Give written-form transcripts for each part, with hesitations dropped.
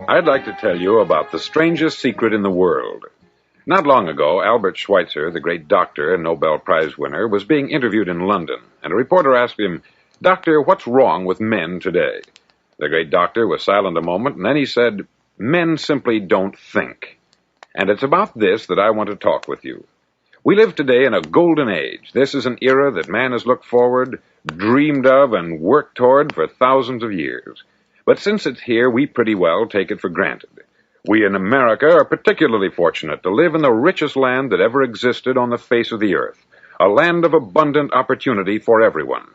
I'd like to tell you about the strangest secret in the world. Not long ago, Albert Schweitzer, the great doctor and Nobel Prize winner, was being interviewed in London, and a reporter asked him, "Doctor, what's wrong with men today?" The great doctor was silent a moment, and then he said, "Men simply don't think." And it's about this that I want to talk with you. We live today in a golden age. This is an era that man has looked forward, dreamed of, and worked toward for thousands of years. But since it's here, we pretty well take it for granted. We in America are particularly fortunate to live in the richest land that ever existed on the face of the earth, a land of abundant opportunity for everyone.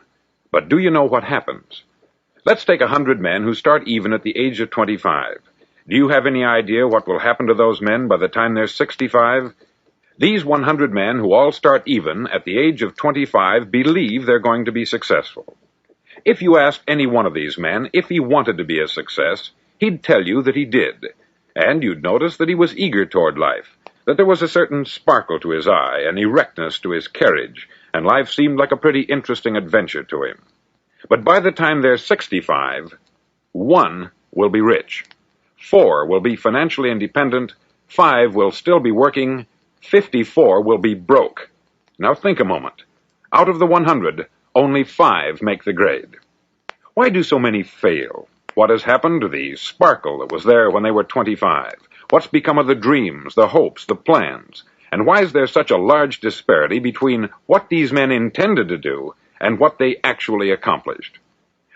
But do you know what happens? Let's take 100 men who start even at the age of 25. Do you have any idea what will happen to those men by the time they're 65? These 100 men who all start even at the age of 25 believe they're going to be successful. If you asked any one of these men if he wanted to be a success, he'd tell you that he did. And you'd notice that he was eager toward life, that there was a certain sparkle to his eye, an erectness to his carriage, and life seemed like a pretty interesting adventure to him. But by the time they're 65, 1 will be rich, 4 will be financially independent, 5 will still be working, 54 will be broke. Now think a moment. Out of the 100, only 5 make the grade. Why do so many fail? What has happened to the sparkle that was there when they were 25? What's become of the dreams, the hopes, the plans? And why is there such a large disparity between what these men intended to do and what they actually accomplished?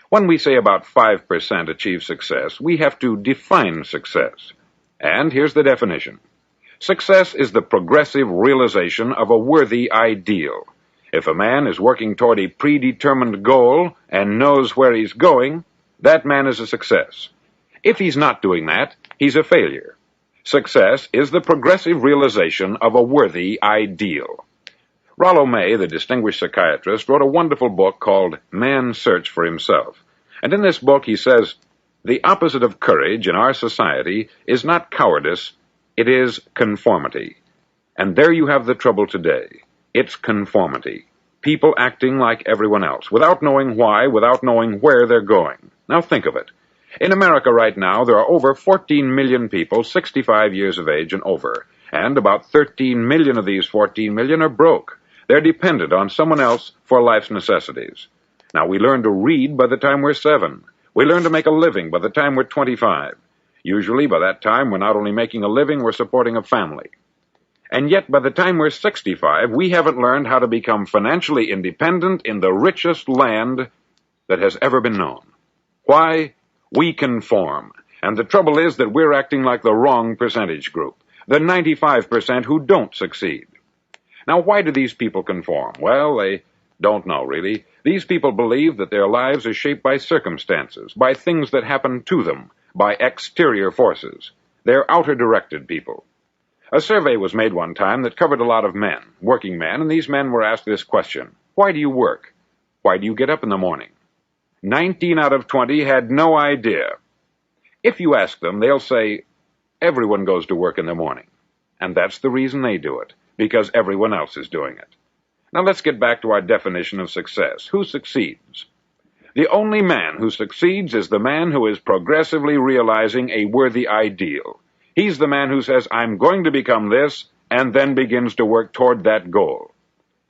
When we say about 5% achieve success, we have to define success. And here's the definition. Success is the progressive realization of a worthy ideal. If a man is working toward a predetermined goal and knows where he's going, that man is a success. If he's not doing that, he's a failure. Success is the progressive realization of a worthy ideal. Rollo May, the distinguished psychiatrist, wrote a wonderful book called Man's Search for Himself. And in this book he says, the opposite of courage in our society is not cowardice, it is conformity. And there you have the trouble today. It's conformity. People acting like everyone else, without knowing why, without knowing where they're going. Now think of it. In America right now, there are over 14 million people 65 years of age and over, and about 13 million of these 14 million are broke. They're dependent on someone else for life's necessities. Now, we learn to read by the time we're 7. We learn to make a living by the time we're 25. Usually, by that time, we're not only making a living, we're supporting a family. And yet, by the time we're 65, we haven't learned how to become financially independent in the richest land that has ever been known. Why? We conform. And the trouble is that we're acting like the wrong percentage group, the 95% who don't succeed. Now, why do these people conform? Well, they don't know, really. These people believe that their lives are shaped by circumstances, by things that happen to them, by exterior forces. They're outer-directed people. A survey was made one time that covered a lot of men, working men, and these men were asked this question. Why do you work? Why do you get up in the morning? 19 out of 20 had no idea. If you ask them, they'll say, everyone goes to work in the morning. And that's the reason they do it, because everyone else is doing it. Now let's get back to our definition of success. Who succeeds? The only man who succeeds is the man who is progressively realizing a worthy ideal. He's the man who says, I'm going to become this, and then begins to work toward that goal.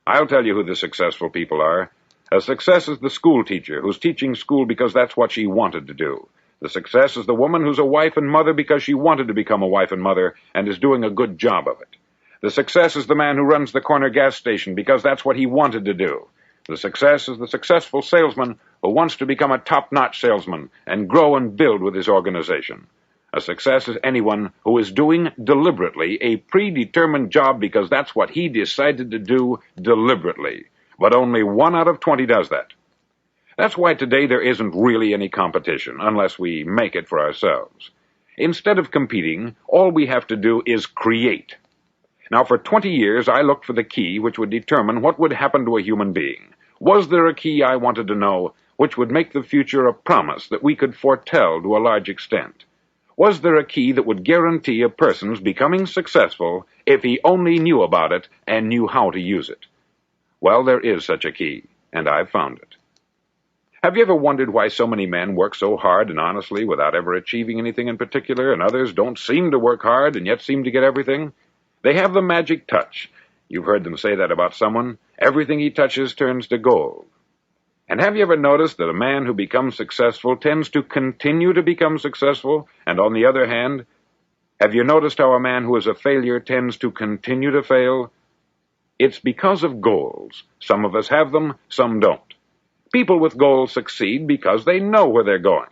I'll tell you who the successful people are. A success is the school teacher who's teaching school because that's what she wanted to do. The success is the woman who's a wife and mother because she wanted to become a wife and mother and is doing a good job of it. The success is the man who runs the corner gas station because that's what he wanted to do. The success is the successful salesman who wants to become a top-notch salesman and grow and build with his organization. A success is anyone who is doing deliberately a predetermined job because that's what he decided to do deliberately. But only 1 out of 20 does that. That's why today there isn't really any competition, unless we make it for ourselves. Instead of competing, all we have to do is create. Now, for 20 years, I looked for the key which would determine what would happen to a human being. Was there a key, I wanted to know, which would make the future a promise that we could foretell to a large extent? Was there a key that would guarantee a person's becoming successful if he only knew about it and knew how to use it? Well, there is such a key, and I've found it. Have you ever wondered why so many men work so hard and honestly without ever achieving anything in particular, and others don't seem to work hard and yet seem to get everything? They have the magic touch. You've heard them say that about someone. Everything he touches turns to gold. And have you ever noticed that a man who becomes successful tends to continue to become successful, and on the other hand, have you noticed how a man who is a failure tends to continue to fail? It's because of goals. Some of us have them, some don't. People with goals succeed because they know where they're going.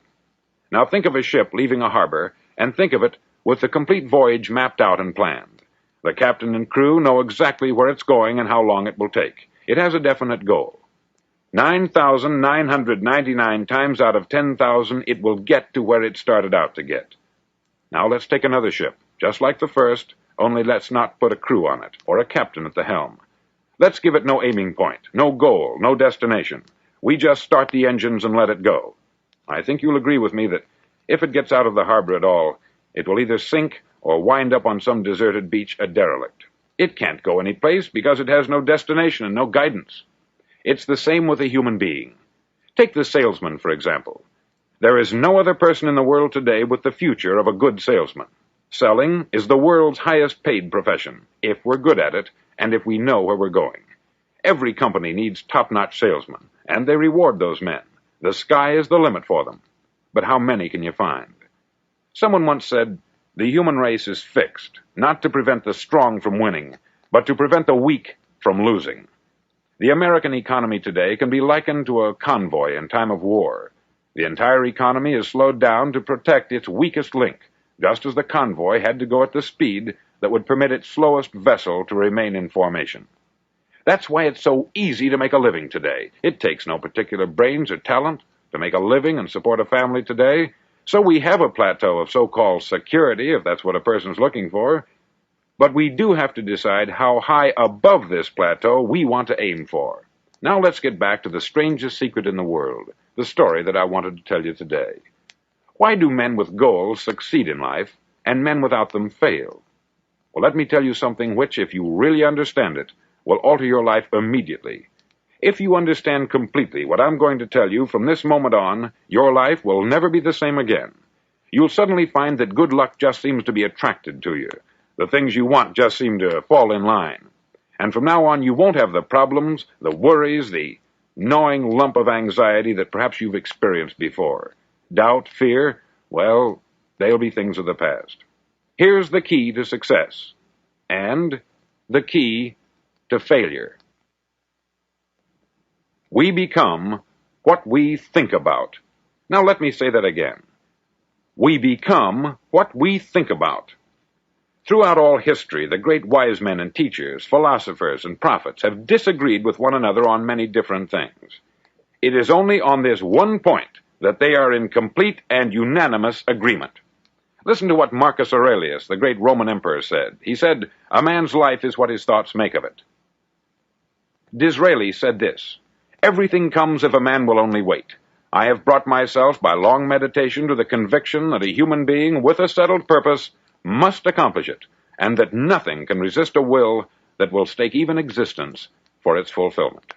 Now think of a ship leaving a harbor, and think of it with the complete voyage mapped out and planned. The captain and crew know exactly where it's going and how long it will take. It has a definite goal. 9,999 times out of 10,000, it will get to where it started out to get. Now let's take another ship, just like the first, only let's not put a crew on it, or a captain at the helm. Let's give it no aiming point, no goal, no destination. We just start the engines and let it go. I think you'll agree with me that if it gets out of the harbor at all, it will either sink or wind up on some deserted beach a derelict. It can't go any place because it has no destination and no guidance. It's the same with a human being. Take the salesman, for example. There is no other person in the world today with the future of a good salesman. Selling is the world's highest paid profession, if we're good at it and if we know where we're going. Every company needs top-notch salesmen, and they reward those men. The sky is the limit for them. But how many can you find? Someone once said, the human race is fixed, not to prevent the strong from winning, but to prevent the weak from losing. The American economy today can be likened to a convoy in time of war. The entire economy is slowed down to protect its weakest link, just as the convoy had to go at the speed that would permit its slowest vessel to remain in formation. That's why it's so easy to make a living today. It takes no particular brains or talent to make a living and support a family today, so we have a plateau of so-called security, if that's what a person's looking for. But we do have to decide how high above this plateau we want to aim for. Now let's get back to the strangest secret in the world, the story that I wanted to tell you today. Why do men with goals succeed in life, and men without them fail? Well, let me tell you something which, if you really understand it, will alter your life immediately. If you understand completely what I'm going to tell you from this moment on, your life will never be the same again. You'll suddenly find that good luck just seems to be attracted to you. The things you want just seem to fall in line. And from now on, you won't have the problems, the worries, the gnawing lump of anxiety that perhaps you've experienced before. Doubt, fear, well, they'll be things of the past. Here's the key to success, and the key to failure. We become what we think about. Now let me say that again. We become what we think about. Throughout all history, the great wise men and teachers, philosophers and prophets have disagreed with one another on many different things. It is only on this one point that they are in complete and unanimous agreement. Listen to what Marcus Aurelius, the great Roman emperor, said. He said, "A man's life is what his thoughts make of it." Disraeli said this, "Everything comes if a man will only wait. I have brought myself by long meditation to the conviction that a human being with a settled purpose must accomplish it, and that nothing can resist a will that will stake even existence for its fulfillment."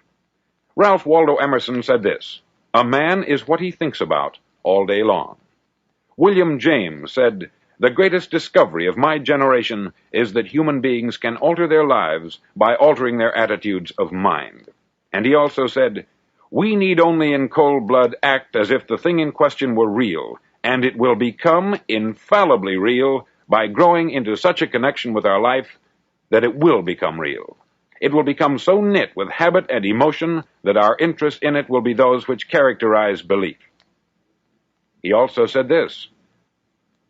Ralph Waldo Emerson said this, "A man is what he thinks about all day long." William James said, "The greatest discovery of my generation is that human beings can alter their lives by altering their attitudes of mind." And he also said, "We need only in cold blood act as if the thing in question were real, and it will become infallibly real by growing into such a connection with our life that it will become real. It will become so knit with habit and emotion that our interest in it will be those which characterize belief." He also said this,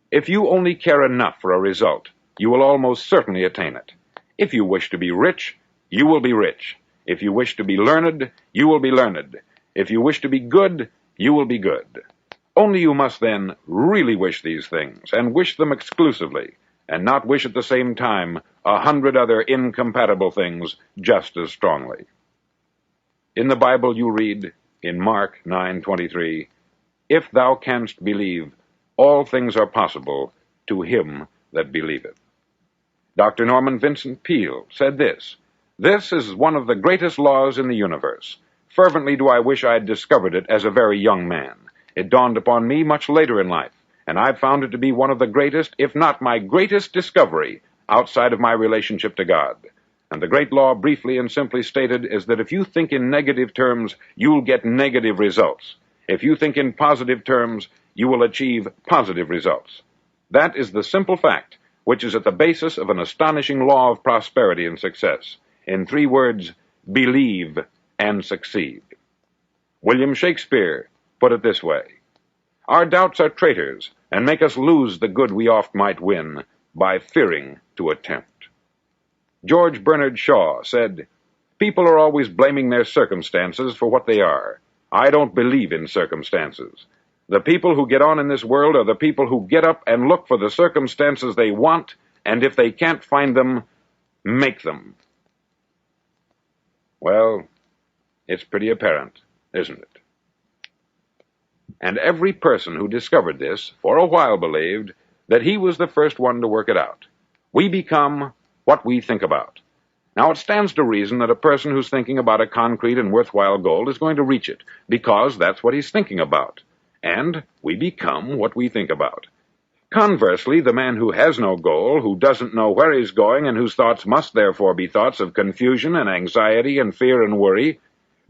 "If you only care enough for a result, you will almost certainly attain it. If you wish to be rich, you will be rich. If you wish to be learned, you will be learned. If you wish to be good, you will be good. Only you must then really wish these things, and wish them exclusively, and not wish at the same time 100 other incompatible things just as strongly." In the Bible you read, in Mark 9:23, "If thou canst believe, all things are possible to him that believeth." Dr. Norman Vincent Peale said this, "This is one of the greatest laws in the universe. Fervently do I wish I had discovered it as a very young man. It dawned upon me much later in life, and I've found it to be one of the greatest, if not my greatest discovery, outside of my relationship to God. And the great law, briefly and simply stated, is that if you think in negative terms, you'll get negative results. If you think in positive terms, you will achieve positive results. That is the simple fact, which is at the basis of an astonishing law of prosperity and success. In 3 words, believe and succeed. William Shakespeare put it this way: our doubts are traitors, and make us lose the good we oft might win by fearing to attempt. George Bernard Shaw said, people are always blaming their circumstances for what they are. I don't believe in circumstances. The people who get on in this world are the people who get up and look for the circumstances they want, and if they can't find them, make them. Well, it's pretty apparent, isn't it? And every person who discovered this for a while believed that he was the first one to work it out. We become what we think about. Now, it stands to reason that a person who's thinking about a concrete and worthwhile goal is going to reach it, because that's what he's thinking about. And we become what we think about. Conversely, the man who has no goal, who doesn't know where he's going, and whose thoughts must therefore be thoughts of confusion and anxiety and fear and worry,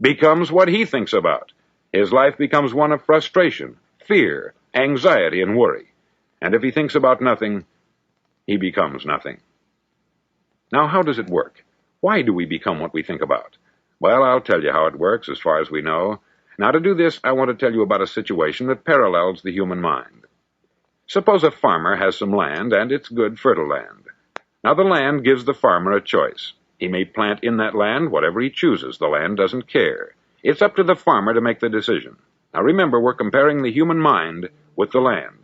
becomes what he thinks about. His life becomes one of frustration, fear, anxiety, and worry. And if he thinks about nothing, he becomes nothing. Now, how does it work? Why do we become what we think about? Well, I'll tell you how it works as far as we know. Now, to do this, I want to tell you about a situation that parallels the human mind. Suppose a farmer has some land, and it's good, fertile land. Now, the land gives the farmer a choice. He may plant in that land whatever he chooses. The land doesn't care. It's up to the farmer to make the decision. Now, remember, we're comparing the human mind with the land,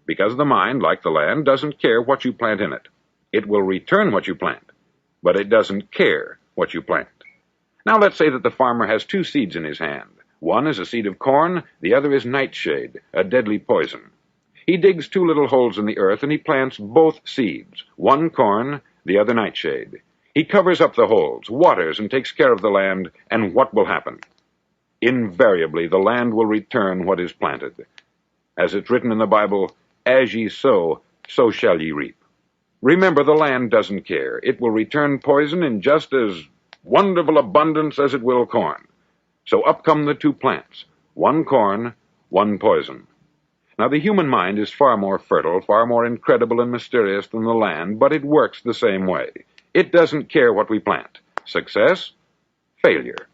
because the mind, like the land, doesn't care what you plant in it. It will return what you plant, but it doesn't care what you plant. Now, let's say that the farmer has 2 seeds in his hand. One is a seed of corn, the other is nightshade, a deadly poison. He digs 2 little holes in the earth, and he plants both seeds, one corn, the other nightshade. He covers up the holes, waters, and takes care of the land, and what will happen? Invariably, the land will return what is planted. As it's written in the Bible, as ye sow, so shall ye reap. Remember, the land doesn't care. It will return poison in just as wonderful abundance as it will corn. So up come the 2 plants, one corn, one poison. Now, the human mind is far more fertile, far more incredible and mysterious than the land, but it works the same way. It doesn't care what we plant. Success, failure.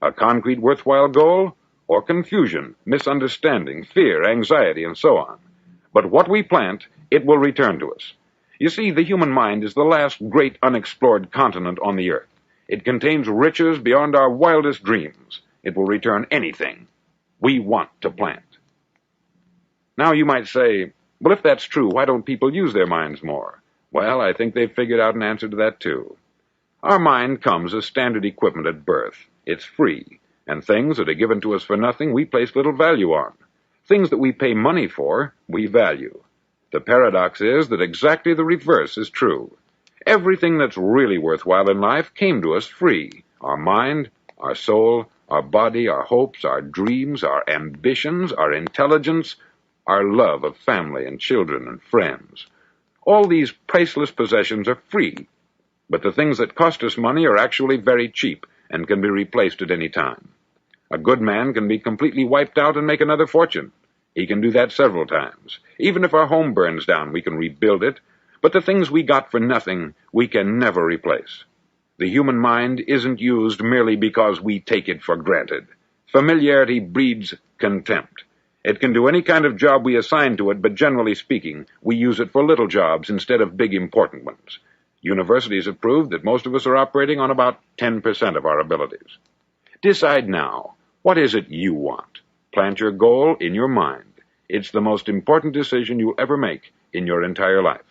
A concrete, worthwhile goal, or confusion, misunderstanding, fear, anxiety, and so on. But what we plant, it will return to us. You see, the human mind is the last great unexplored continent on the earth. It contains riches beyond our wildest dreams. It will return anything we want to plant. Now, you might say, well, if that's true, why don't people use their minds more? Well, I think they've figured out an answer to that, too. Our mind comes as standard equipment at birth. It's free, and things that are given to us for nothing we place little value on. Things that we pay money for, we value. The paradox is that exactly the reverse is true. Everything that's really worthwhile in life came to us free. Our mind, our soul, our body, our hopes, our dreams, our ambitions, our intelligence, our love of family and children and friends. All these priceless possessions are free, but the things that cost us money are actually very cheap and can be replaced at any time. A good man can be completely wiped out and make another fortune. He can do that several times. Even if our home burns down, we can rebuild it, but the things we got for nothing, we can never replace. The human mind isn't used merely because we take it for granted. Familiarity breeds contempt. It can do any kind of job we assign to it, but generally speaking, we use it for little jobs instead of big important ones. Universities have proved that most of us are operating on about 10% of our abilities. Decide now, what is it you want? Plant your goal in your mind. It's the most important decision you'll ever make in your entire life.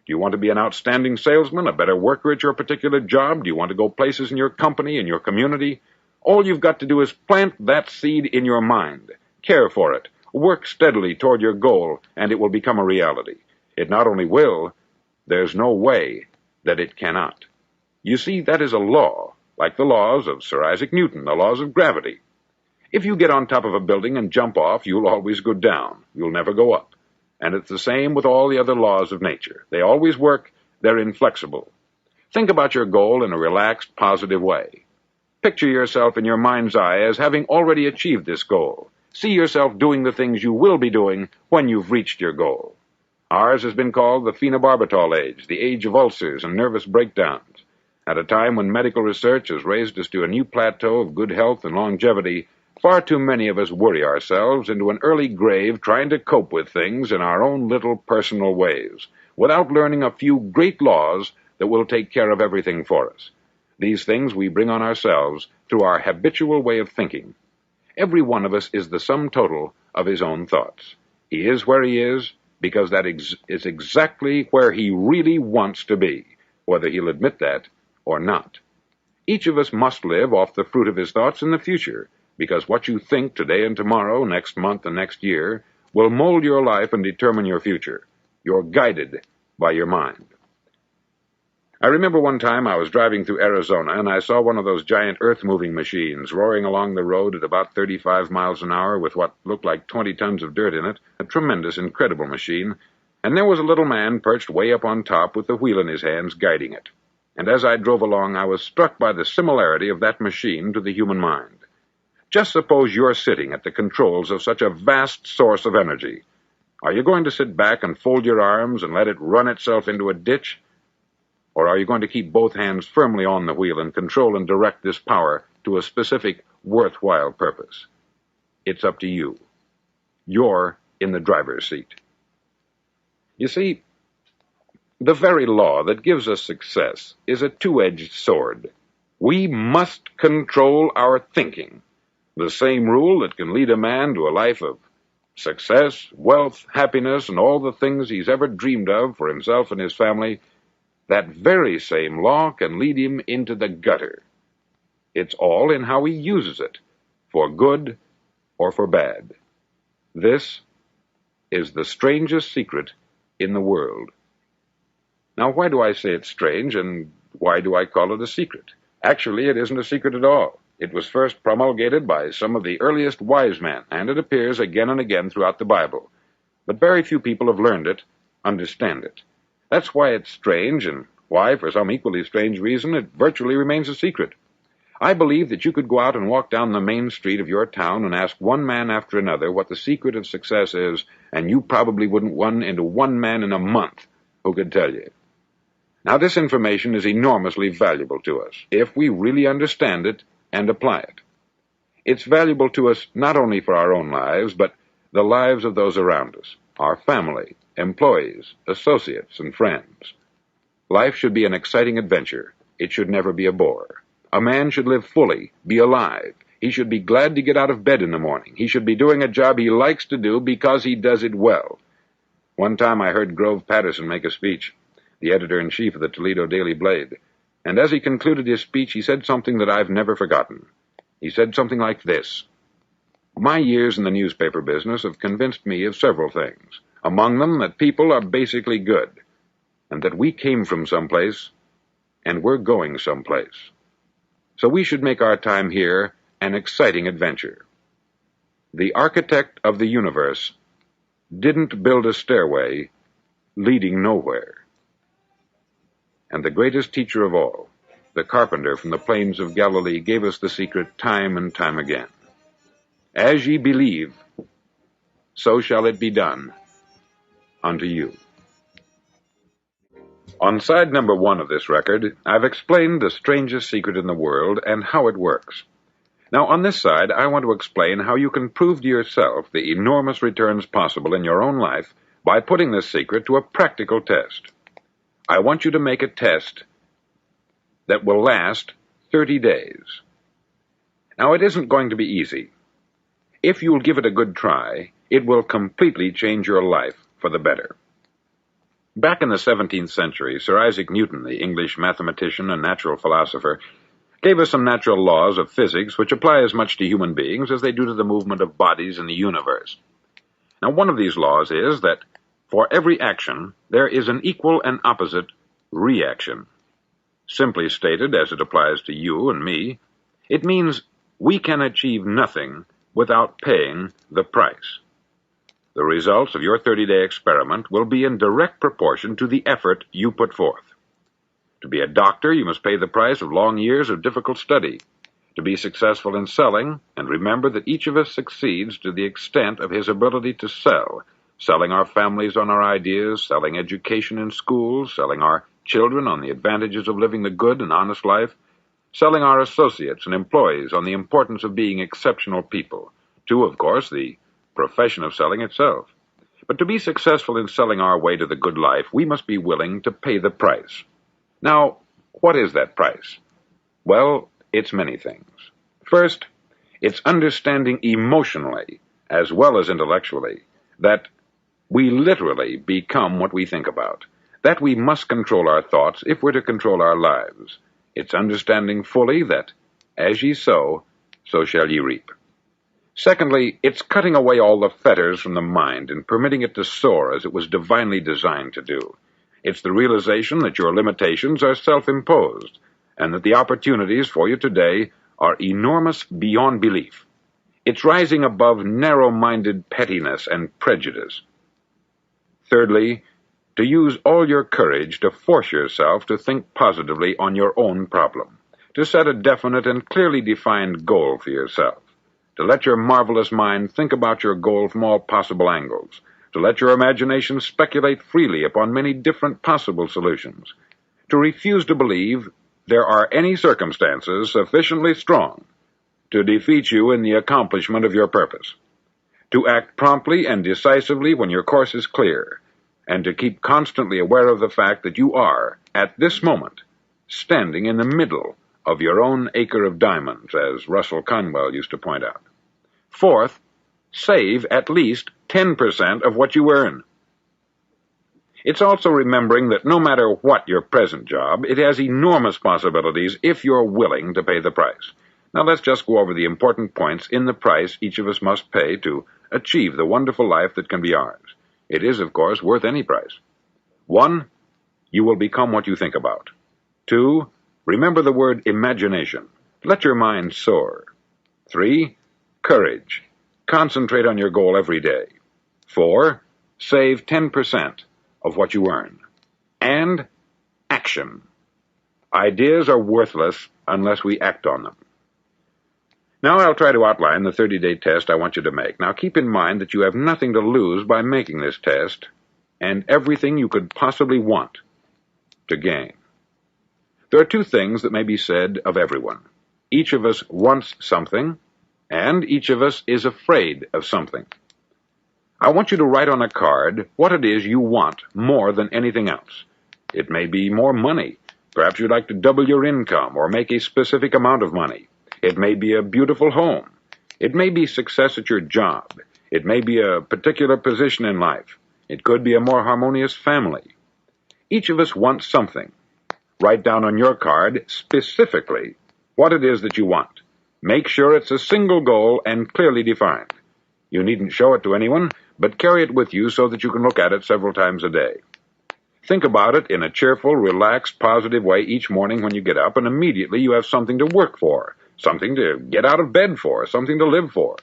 Do you want to be an outstanding salesman, a better worker at your particular job? Do you want to go places in your company, in your community? All you've got to do is plant that seed in your mind. Care for it. Work steadily toward your goal, and it will become a reality. It not only will, there's no way that it cannot. You see, that is a law, like the laws of Sir Isaac Newton, the laws of gravity. If you get on top of a building and jump off, you'll always go down. You'll never go up. And it's the same with all the other laws of nature. They always work. They're inflexible. Think about your goal in a relaxed, positive way. Picture yourself in your mind's eye as having already achieved this goal. See yourself doing the things you will be doing when you've reached your goal. Ours has been called the phenobarbital age, the age of ulcers and nervous breakdowns. At a time when medical research has raised us to a new plateau of good health and longevity, far too many of us worry ourselves into an early grave trying to cope with things in our own little personal ways, without learning a few great laws that will take care of everything for us. These things we bring on ourselves through our habitual way of thinking. Every one of us is the sum total of his own thoughts. He is where he is because that is exactly where he really wants to be, whether he'll admit that or not. Each of us must live off the fruit of his thoughts in the future, because what you think today and tomorrow, next month and next year, will mold your life and determine your future. You're guided by your mind. I remember one time I was driving through Arizona and I saw one of those giant earth-moving machines roaring along the road at about 35 miles an hour with what looked like 20 tons of dirt in it, a tremendous, incredible machine, and there was a little man perched way up on top with the wheel in his hands guiding it. And as I drove along, I was struck by the similarity of that machine to the human mind. Just suppose you're sitting at the controls of such a vast source of energy. Are you going to sit back and fold your arms and let it run itself into a ditch? Or are you going to keep both hands firmly on the wheel and control and direct this power to a specific, worthwhile purpose? It's up to you. You're in the driver's seat. You see, the very law that gives us success is a two-edged sword. We must control our thinking. The same rule that can lead a man to a life of success, wealth, happiness, and all the things he's ever dreamed of for himself and his family, that very same law can lead him into the gutter. It's all in how he uses it, for good or for bad. This is the strangest secret in the world. Now, why do I say it's strange, and why do I call it a secret? Actually, it isn't a secret at all. It was first promulgated by some of the earliest wise men, and it appears again and again throughout the Bible. But very few people have learned it, understand it. That's why it's strange, and why, for some equally strange reason, it virtually remains a secret. I believe that you could go out and walk down the main street of your town and ask one man after another what the secret of success is, and you probably wouldn't run into one man in a month who could tell you. Now, this information is enormously valuable to us, if we really understand it and apply it. It's valuable to us not only for our own lives, but the lives of those around us, our family, employees, associates, and friends. Life should be an exciting adventure. It should never be a bore. A man should live fully, be alive. He should be glad to get out of bed in the morning. He should be doing a job he likes to do because he does it well. One time I heard Grove Patterson make a speech, the editor-in-chief of the Toledo Daily Blade, and as he concluded his speech, he said something that I've never forgotten. He said something like this: "My years in the newspaper business have convinced me of several things, among them that people are basically good, and that we came from someplace, and we're going someplace. So we should make our time here an exciting adventure. The architect of the universe didn't build a stairway leading nowhere. And the greatest teacher of all, the carpenter from the plains of Galilee, gave us the secret time and time again. As ye believe, so shall it be done unto you." On side number 1 of this record, I've explained the strangest secret in the world and how it works. Now, on this side, I want to explain how you can prove to yourself the enormous returns possible in your own life by putting this secret to a practical test. I want you to make a test that will last 30 days. Now, it isn't going to be easy. If you'll give it a good try, it will completely change your life for the better. Back in the 17th century, Sir Isaac Newton, the English mathematician and natural philosopher, gave us some natural laws of physics which apply as much to human beings as they do to the movement of bodies in the universe. Now, one of these laws is that for every action, there is an equal and opposite reaction. Simply stated, as it applies to you and me, it means we can achieve nothing without paying the price. The results of your 30-day experiment will be in direct proportion to the effort you put forth. To be a doctor, you must pay the price of long years of difficult study. To be successful in selling, and remember that each of us succeeds to the extent of his ability to sell, selling our families on our ideas, selling education in schools, selling our children on the advantages of living the good and honest life, selling our associates and employees on the importance of being exceptional people, to, of course, the profession of selling itself. But to be successful in selling our way to the good life, we must be willing to pay the price. Now, what is that price? Well, it's many things. First, it's understanding emotionally, as well as intellectually, that we literally become what we think about, that we must control our thoughts if we're to control our lives. It's understanding fully that, as ye sow, so shall ye reap. Secondly, it's cutting away all the fetters from the mind and permitting it to soar as it was divinely designed to do. It's the realization that your limitations are self-imposed, and that the opportunities for you today are enormous beyond belief. It's rising above narrow-minded pettiness and prejudice. Thirdly, to use all your courage to force yourself to think positively on your own problem, to set a definite and clearly defined goal for yourself, to let your marvelous mind think about your goal from all possible angles, to let your imagination speculate freely upon many different possible solutions, to refuse to believe there are any circumstances sufficiently strong to defeat you in the accomplishment of your purpose, to act promptly and decisively when your course is clear, and to keep constantly aware of the fact that you are, at this moment, standing in the middle of your own acre of diamonds, as Russell Conwell used to point out. Fourth, save at least 10% of what you earn. It's also remembering that no matter what your present job, it has enormous possibilities if you're willing to pay the price. Now let's just go over the important points in the price each of us must pay to achieve the wonderful life that can be ours. It is, of course, worth any price. 1, you will become what you think about. 2, remember the word imagination. Let your mind soar. 3, courage. Concentrate on your goal every day. 4, save 10% of what you earn. And action. Ideas are worthless unless we act on them. Now I'll try to outline the 30-day test I want you to make. Now keep in mind that you have nothing to lose by making this test, and everything you could possibly want to gain. There are 2 things that may be said of everyone. Each of us wants something, and each of us is afraid of something. I want you to write on a card what it is you want more than anything else. It may be more money. Perhaps you'd like to double your income or make a specific amount of money. It may be a beautiful home. It may be success at your job. It may be a particular position in life. It could be a more harmonious family. Each of us wants something. Write down on your card specifically what it is that you want. Make sure it's a single goal and clearly defined. You needn't show it to anyone, but carry it with you so that you can look at it several times a day. Think about it in a cheerful, relaxed, positive way each morning when you get up, and immediately you have something to work for, something to get out of bed for, something to live for.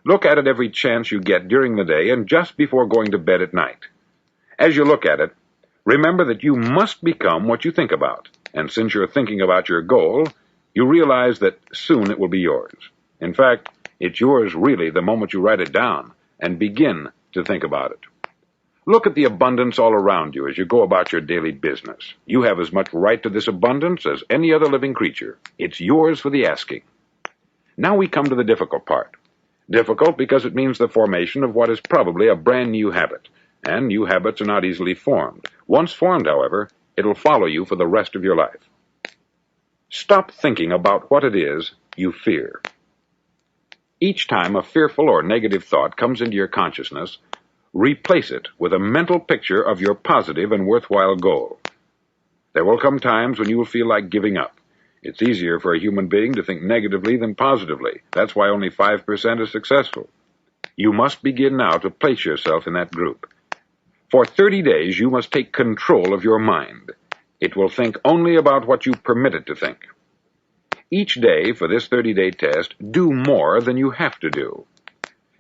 Look at it every chance you get during the day and just before going to bed at night. As you look at it, remember that you must become what you think about, and since you're thinking about your goal, you realize that soon it will be yours. In fact, it's yours really the moment you write it down and begin to think about it. Look at the abundance all around you as you go about your daily business. You have as much right to this abundance as any other living creature. It's yours for the asking. Now we come to the difficult part. Difficult because it means the formation of what is probably a brand new habit, and new habits are not easily formed. Once formed, however, it'll follow you for the rest of your life. Stop thinking about what it is you fear. Each time a fearful or negative thought comes into your consciousness, replace it with a mental picture of your positive and worthwhile goal. There will come times when you will feel like giving up. It's easier for a human being to think negatively than positively. That's why only 5% is successful. You must begin now to place yourself in that group. For 30 days, you must take control of your mind. It will think only about what you permit it to think. Each day for this 30-day test, do more than you have to do.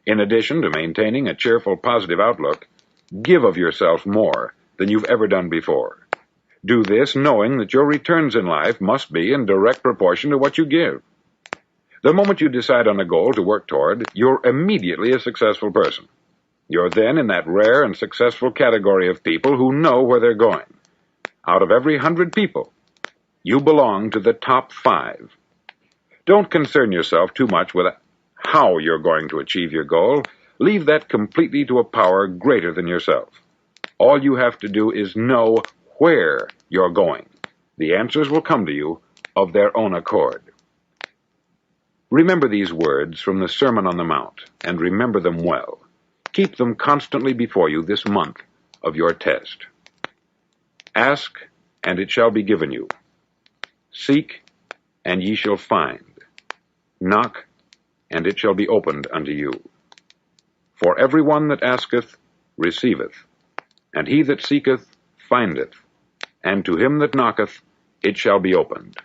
In addition to maintaining a cheerful, positive outlook, give of yourself more than you've ever done before. Do this knowing that your returns in life must be in direct proportion to what you give. The moment you decide on a goal to work toward, you're immediately a successful person. You're then in that rare and successful category of people who know where they're going. Out of every 100 people, you belong to the top 5. Don't concern yourself too much with how you're going to achieve your goal. Leave that completely to a power greater than yourself. All you have to do is know where you're going. The answers will come to you of their own accord. Remember these words from the Sermon on the Mount, and remember them well. Keep them constantly before you this month of your test. Ask, and it shall be given you. Seek, and ye shall find. Knock, and it shall be opened unto you. For every one that asketh receiveth, and he that seeketh findeth, and to him that knocketh it shall be opened.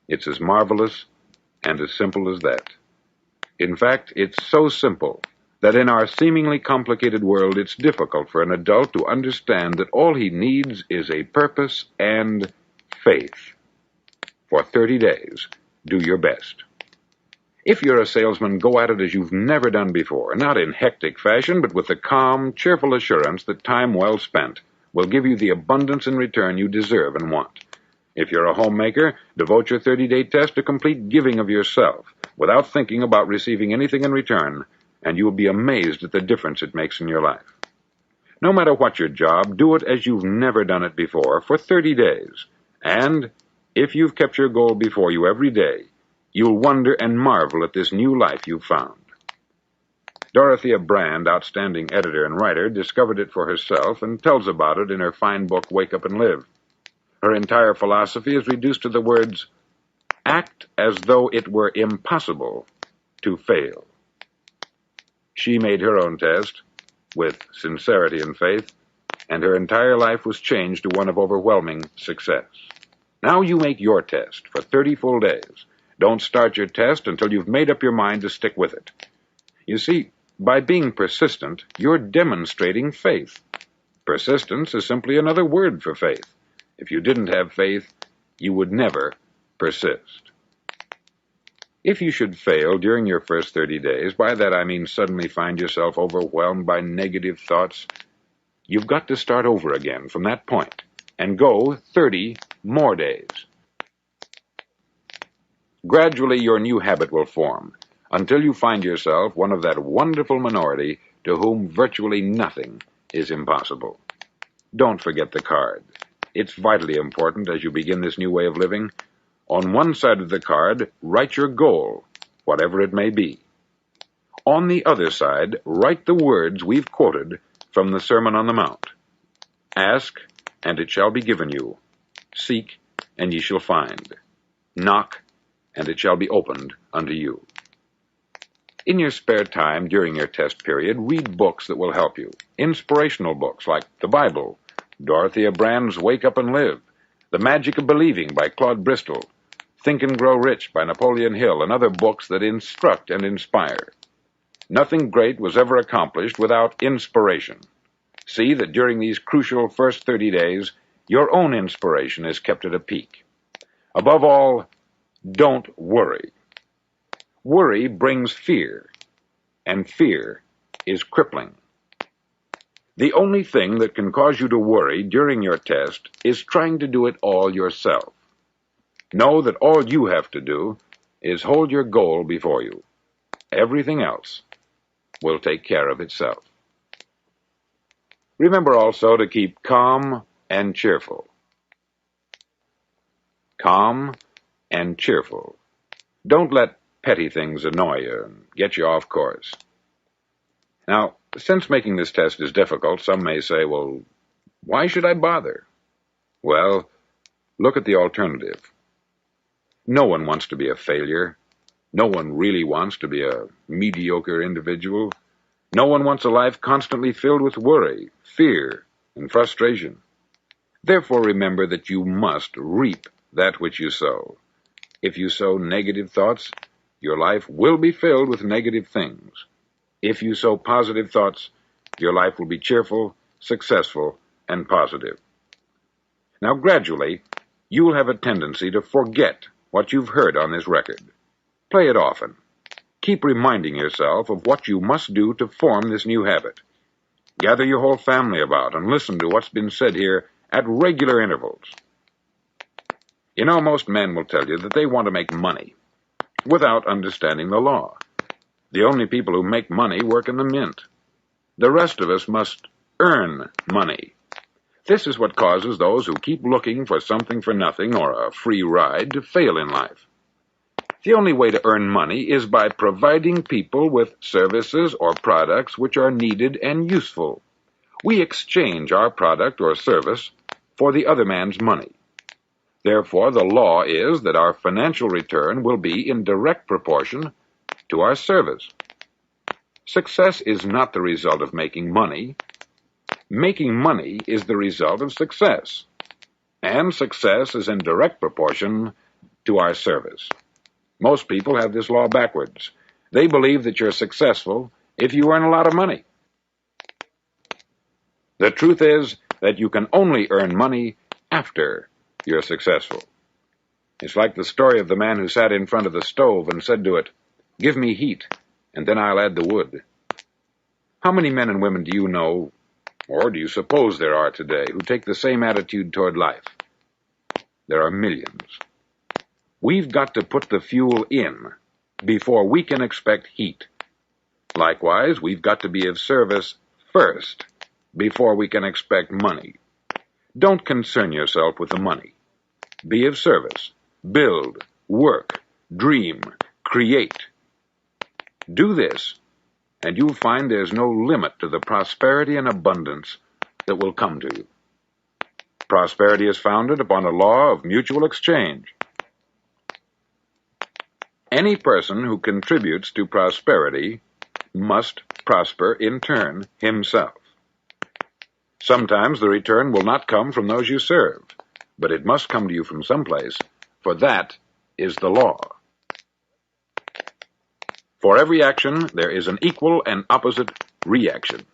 It's as marvelous and as simple as that. In fact, it's so simple that in our seemingly complicated world it's difficult for an adult to understand that all he needs is a purpose and faith. For 30 days, do your best. If you're a salesman, go at it as you've never done before, not in hectic fashion, but with the calm, cheerful assurance that time well spent will give you the abundance in return you deserve and want. If you're a homemaker, devote your 30-day test to complete giving of yourself, without thinking about receiving anything in return, and you will be amazed at the difference it makes in your life. No matter what your job, do it as you've never done it before for 30 days. And if you've kept your goal before you every day, you'll wonder and marvel at this new life you've found. Dorothea Brand, outstanding editor and writer, discovered it for herself and tells about it in her fine book, Wake Up and Live. Her entire philosophy is reduced to the words, act as though it were impossible to fail. She made her own test with sincerity and faith, and her entire life was changed to one of overwhelming success. Now you make your test for 30 full days. Don't start your test until you've made up your mind to stick with it. You see, by being persistent, you're demonstrating faith. Persistence is simply another word for faith. If you didn't have faith, you would never persist. If you should fail during your first 30 days, by that I mean suddenly find yourself overwhelmed by negative thoughts, you've got to start over again from that point and go 30 more days. Gradually, your new habit will form until you find yourself one of that wonderful minority to whom virtually nothing is impossible. Don't forget the card. It's vitally important as you begin this new way of living. On one side of the card, write your goal, whatever it may be. On the other side, write the words we've quoted from the Sermon on the Mount. Ask, and it shall be given you. Seek, and ye shall find. Knock, and it shall be opened unto you. In your spare time during your test period, read books that will help you. Inspirational books like the Bible, Dorothea Brand's Wake Up and Live, The Magic of Believing by Claude Bristol, Think and Grow Rich by Napoleon Hill, and other books that instruct and inspire. Nothing great was ever accomplished without inspiration. See that during these crucial first 30 days, your own inspiration is kept at a peak. Above all, don't worry. Worry brings fear, and fear is crippling. The only thing that can cause you to worry during your test is trying to do it all yourself. Know that all you have to do is hold your goal before you. Everything else will take care of itself. Remember also to keep calm and cheerful. Calm and cheerful. Don't let petty things annoy you and get you off course. Now, since making this test is difficult, some may say, well, why should I bother? Well, look at the alternative. No one wants to be a failure. No one really wants to be a mediocre individual. No one wants a life constantly filled with worry, fear, and frustration. Therefore remember that you must reap that which you sow. If you sow negative thoughts, your life will be filled with negative things. If you sow positive thoughts, your life will be cheerful, successful, and positive. Now, gradually, you will have a tendency to forget what you've heard on this record. Play it often. Keep reminding yourself of what you must do to form this new habit. Gather your whole family about and listen to what's been said here at regular intervals. You know, most men will tell you that they want to make money without understanding the law. The only people who make money work in the mint. The rest of us must earn money. This is what causes those who keep looking for something for nothing or a free ride to fail in life. The only way to earn money is by providing people with services or products which are needed and useful. We exchange our product or service for the other man's money. Therefore, the law is that our financial return will be in direct proportion to our service. Success is not the result of making money. Making money is the result of success, and success is in direct proportion to our service. Most people have this law backwards. They believe that you're successful if you earn a lot of money. The truth is that you can only earn money after you're successful. It's like the story of the man who sat in front of the stove and said to it, "Give me heat, and then I'll add the wood." How many men and women do you know, or do you suppose there are today, who take the same attitude toward life? There are millions. We've got to put the fuel in before we can expect heat. Likewise, we've got to be of service first before we can expect money. Don't concern yourself with the money. Be of service. Build, work, dream, create. Do this, and you'll find there's no limit to the prosperity and abundance that will come to you. Prosperity is founded upon a law of mutual exchange. Any person who contributes to prosperity must prosper in turn himself. Sometimes the return will not come from those you serve, but it must come to you from someplace, for that is the law. For every action, there is an equal and opposite reaction.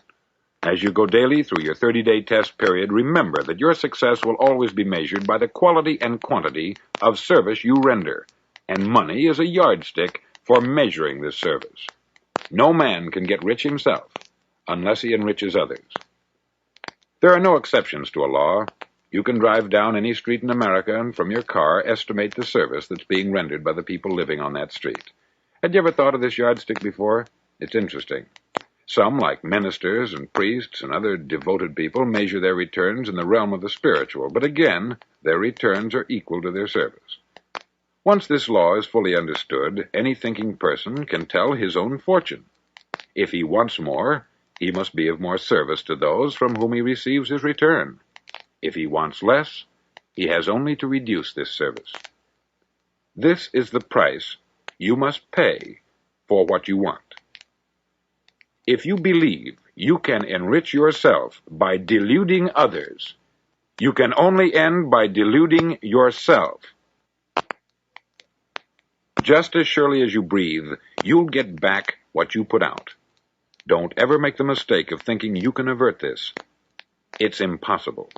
As you go daily through your 30-day test period, remember that your success will always be measured by the quality and quantity of service you render, and money is a yardstick for measuring this service. No man can get rich himself unless he enriches others. There are no exceptions to a law. You can drive down any street in America and from your car estimate the service that's being rendered by the people living on that street. Had you ever thought of this yardstick before? It's interesting. Some, like ministers and priests and other devoted people, measure their returns in the realm of the spiritual, but again, their returns are equal to their service. Once this law is fully understood, any thinking person can tell his own fortune. If he wants more, he must be of more service to those from whom he receives his return. If he wants less, he has only to reduce this service. This is the price you must pay for what you want. If you believe you can enrich yourself by deluding others, you can only end by deluding yourself. Just as surely as you breathe, you'll get back what you put out. Don't ever make the mistake of thinking you can avert this. It's impossible.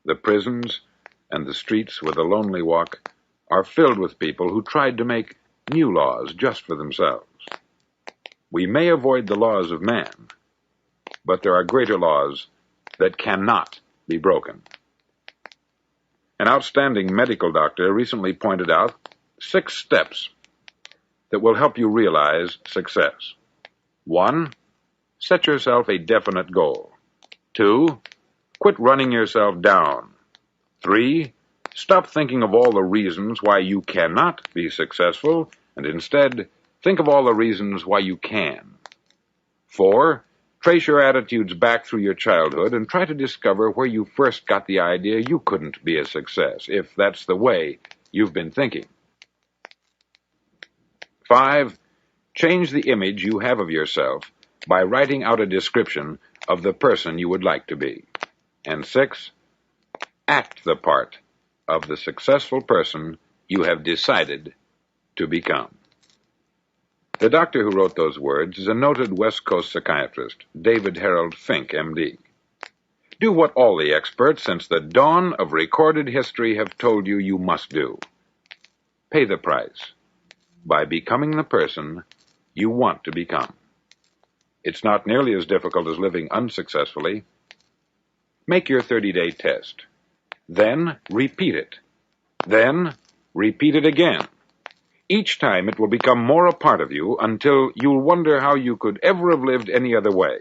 The prisons and the streets where the lonely walk are filled with people who tried to make new laws just for themselves. We may avoid the laws of man, but there are greater laws that cannot be broken. An outstanding medical doctor recently pointed out 6 steps that will help you realize success. 1. Set yourself a definite goal. 2. Quit running yourself down. 3. Stop thinking of all the reasons why you cannot be successful, and instead, think of all the reasons why you can. 4. Trace your attitudes back through your childhood and try to discover where you first got the idea you couldn't be a success, if that's the way you've been thinking. 5. Change the image you have of yourself by writing out a description of the person you would like to be. And 6. Act the part of the successful person you have decided to become. The doctor who wrote those words is a noted West Coast psychiatrist, David Harold Fink, M.D. Do what all the experts since the dawn of recorded history have told you you must do. Pay the price by becoming the person you want to become. It's not nearly as difficult as living unsuccessfully. Make your 30-day test. Then repeat it. Then repeat it again. Each time it will become more a part of you until you'll wonder how you could ever have lived any other way.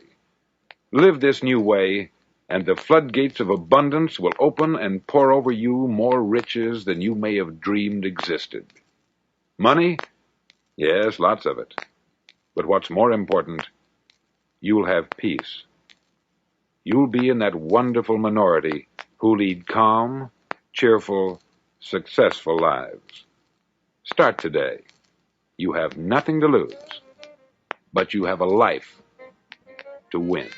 Live this new way, and the floodgates of abundance will open and pour over you more riches than you may have dreamed existed. Money? Yes, lots of it. But what's more important, you'll have peace. You'll be in that wonderful minority who lead calm, cheerful, successful lives. Start today. You have nothing to lose, but you have a life to win.